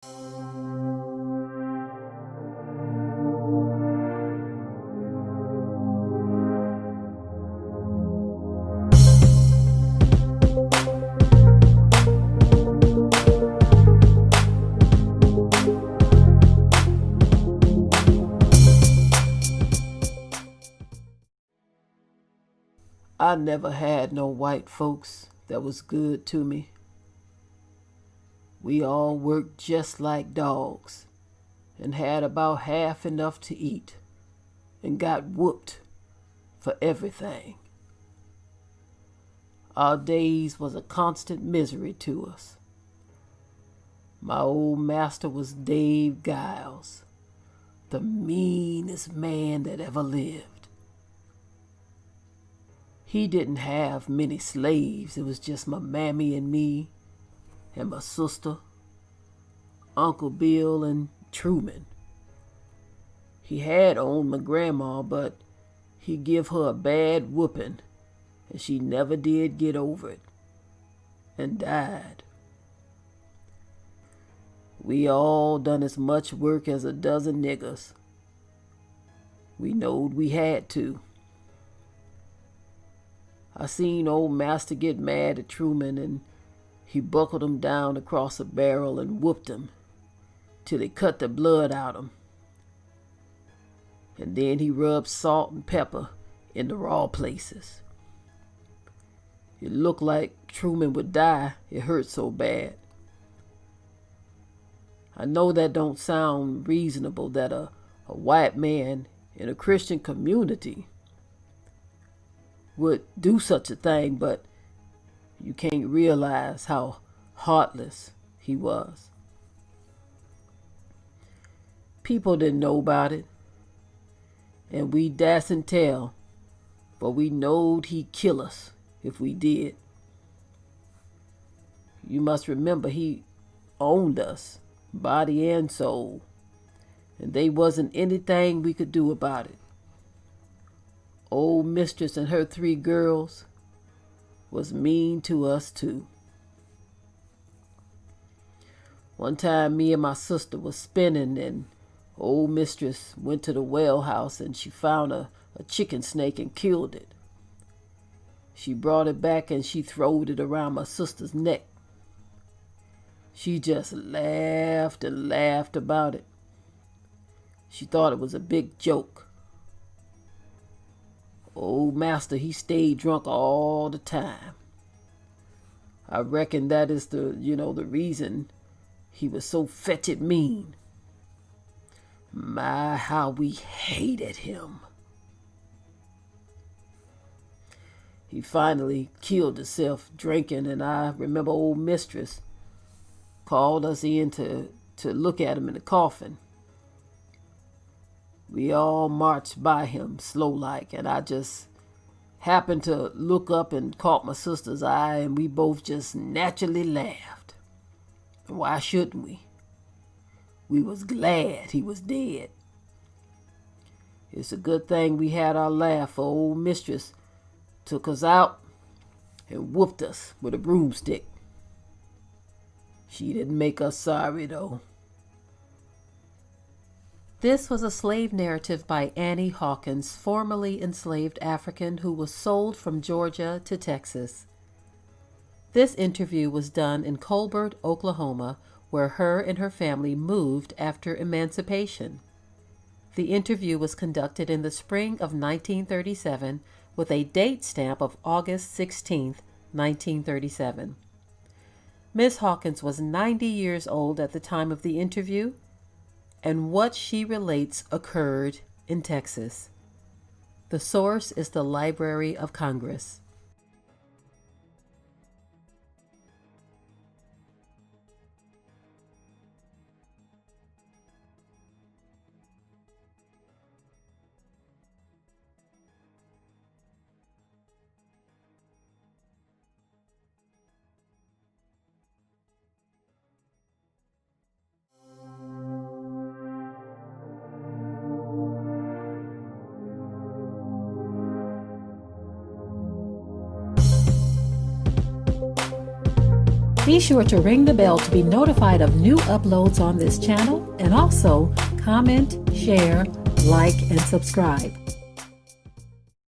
I never had no white folks that was good to me. We all worked just like dogs and had about half enough to eat and got whooped for everything. Our days was a constant misery to us. My old master was Dave Giles, the meanest man that ever lived. He didn't have many slaves. It was just my mammy and me and my sister, Uncle Bill, and Truman. He had owned my grandma, but he give her a bad whooping, and she never did get over it, and died. We all done as much work as a dozen niggers. We knowed we had to. I seen old master get mad at Truman, and he buckled him down across a barrel and whooped him till he cut the blood out of him. And then he rubbed salt and pepper in the raw places. It looked like Truman would die. It hurt so bad. I know that don't sound reasonable that a white man in a Christian community would do such a thing, but you can't realize how heartless he was. People didn't know about it, and we dasn't tell, but we knowed he'd kill us if we did. You must remember he owned us, body and soul, and there wasn't anything we could do about it. Old mistress and her 3 girls was mean to us too. One time me and my sister was spinning, and old mistress went to the well house and she found a chicken snake and killed it. She brought it back and she throwed it around my sister's neck. She just laughed and laughed about it. She thought it was a big joke. Old master, he stayed drunk all the time. I reckon that is the reason he was so fetched mean. My, how we hated him. He finally killed himself drinking, and I remember old mistress called us in to look at him in the coffin. We all marched by him slow-like, and I just happened to look up and caught my sister's eye, and we both just naturally laughed. Why shouldn't we? We was glad he was dead. It's a good thing we had our laugh, for old mistress took us out and whooped us with a broomstick. She didn't make us sorry, though. This was a slave narrative by Annie Hawkins, formerly enslaved African who was sold from Georgia to Texas. This interview was done in Colbert, Oklahoma, where her and her family moved after emancipation. The interview was conducted in the spring of 1937 with a date stamp of August 16, 1937. Miss Hawkins was 90 years old at the time of the interview, and what she relates occurred in Texas. The source is the Library of Congress. Be sure to ring the bell to be notified of new uploads on this channel, and also comment, share, like, and subscribe.